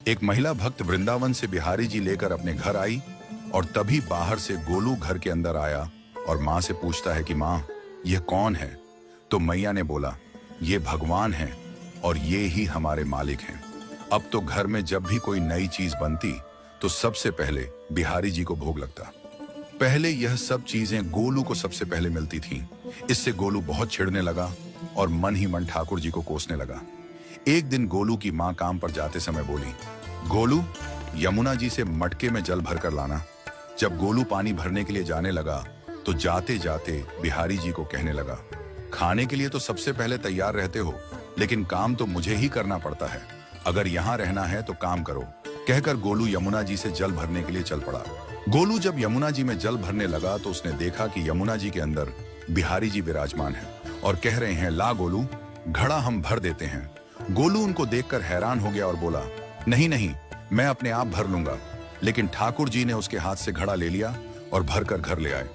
एक महिला भक्त वृंदावन से बिहारी जी लेकर अपने घर आई और तभी बाहर से गोलू घर के अंदर आया और माँ से पूछता है कि माँ, यह कौन है? तो मैया ने बोला, ये भगवान है और ये ही हमारे मालिक हैं। अब तो घर में जब भी कोई नई चीज बनती तो सबसे पहले बिहारी जी को भोग लगता। पहले यह सब चीजें गोलू को सबसे पहले मिलती थीं। इससे गोलू बहुत छिड़ने लगा और मन ही मन ठाकुर जी को कोसने लगा। एक दिन गोलू की माँ काम पर जाते समय बोली, गोलू, यमुना जी से मटके में जल भर कर लाना। जब गोलू पानी भरने के लिए जाने लगा तो जाते जाते बिहारी जी को कहने लगा, खाने के लिए तो सबसे पहले तैयार रहते हो, लेकिन काम तो मुझे ही करना पड़ता है। अगर यहाँ रहना है तो काम करो। कहकर गोलू यमुना जी से जल भरने के लिए चल पड़ा। गोलू जब यमुना जी में जल भरने लगा तो उसने देखा कि यमुना जी के अंदर बिहारी जी विराजमान हैं और कह रहे हैं, ला गोलू, घड़ा हम भर देते हैं। गोलू उनको देखकर हैरान हो गया और बोला, नहीं नहीं, मैं अपने आप भर लूंगा। लेकिन ठाकुर जी ने उसके हाथ से घड़ा ले लिया और भरकर घर ले आए।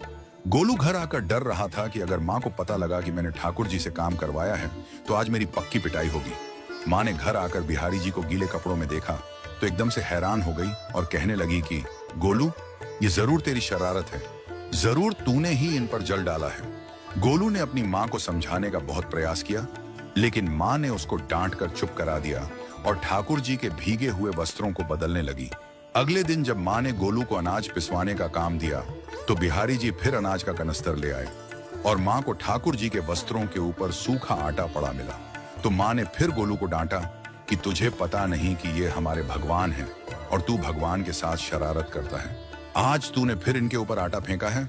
गोलू घर आकर डर रहा था कि अगर माँ को पता लगा कि मैंने ठाकुर जी से काम करवाया है तो आज मेरी पक्की पिटाई होगी। माँ ने घर आकर बिहारी जी को गीले कपड़ों में देखा तो एकदम से हैरान हो गई और कहने लगी कि गोलू, ये जरूर तेरी शरारत है, जरूर तूने ही इन पर जल डाला है। गोलू ने अपनी माँ को समझाने का बहुत प्रयास किया, लेकिन माँ ने उसको डांट कर चुप करा दिया और ठाकुर जी के भीगे हुए वस्त्रों को बदलने लगी। अगले दिन जब माँ ने गोलू को अनाज पिसवाने का काम दिया तो बिहारी जी फिर अनाज का कनस्तर ले आए और माँ को ठाकुर जी के वस्त्रों के ऊपर सूखा आटा पड़ा मिला। तो माँ ने फिर गोलू को डांटा कि तुझे पता नहीं कि ये हमारे भगवान हैं और तू भगवान के साथ शरारत करता है। आज तूने फिर इनके ऊपर आटा फेंका है।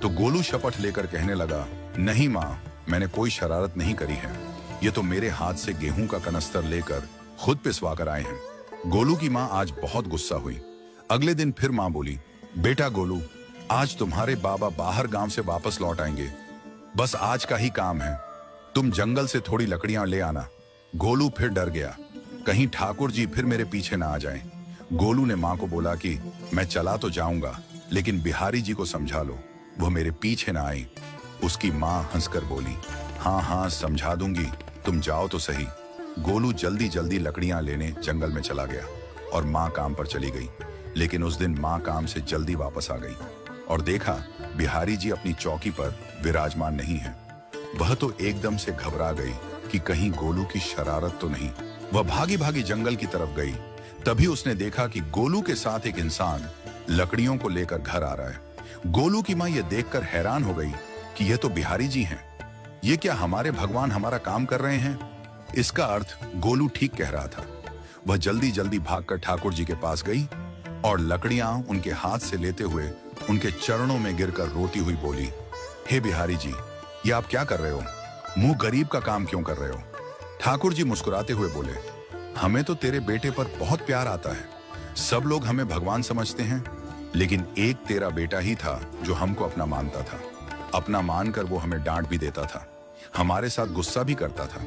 तो गोलू शपथ लेकर कहने लगा, नहीं माँ, मैंने कोई शरारत नहीं करी है। ये तो मेरे हाथ से गेहूं का कनस्तर लेकर खुद पिसवा कर आए हैं। गोलू की माँ आज बहुत गुस्सा हुई। अगले दिन फिर माँ बोली, बेटा गोलू, आज तुम्हारे बाबा बाहर गांव से वापस लौट आएंगे। बस आज का ही काम है, तुम जंगल से थोड़ी लकड़ियां ले आना। गोलू फिर डर गया, कहीं ठाकुर जी फिर मेरे पीछे ना आ जाएं। गोलू ने माँ को बोला कि मैं चला तो जाऊंगा, लेकिन बिहारी जी को समझा लो, वो मेरे पीछे ना आए। उसकी माँ हंसकर बोली, हाँ हाँ समझा दूंगी, तुम जाओ तो सही। गोलू जल्दी जल्दी लकड़ियां लेने जंगल में चला गया और माँ काम पर चली गई। लेकिन उस दिन माँ काम से जल्दी वापस आ गई और देखा बिहारी जी अपनी चौकी पर विराजमान नहीं है। वह तो एकदम से घबरा गई कि कहीं गोलू की शरारत तो नहीं। वह भागी भागी जंगल की तरफ गई। तभी उसने देखा कि गोलू के साथ एक इंसान लकड़ियों को लेकर घर आ रहा है। गोलू की माँ यह देखकर हैरान हो गई कि यह तो बिहारी जी हैं। ये क्या हमारे भगवान हमारा काम कर रहे हैं? इसका अर्थ गोलू ठीक कह रहा था। वह जल्दी जल्दी भागकर ठाकुर जी के पास गई और लकड़ियां उनके हाथ से लेते हुए उनके चरणों में गिरकर रोती हुई बोली, हे बिहारी जी, ये आप क्या कर रहे हो? मुंह गरीब का काम क्यों कर रहे हो? ठाकुर जी मुस्कुराते हुए बोले, हमें तो तेरे बेटे पर बहुत प्यार आता है। सब लोग हमें भगवान समझते हैं, लेकिन एक तेरा बेटा ही था जो हमको अपना मानता था। अपना मानकर वो हमें डांट भी देता था, हमारे साथ गुस्सा भी करता था।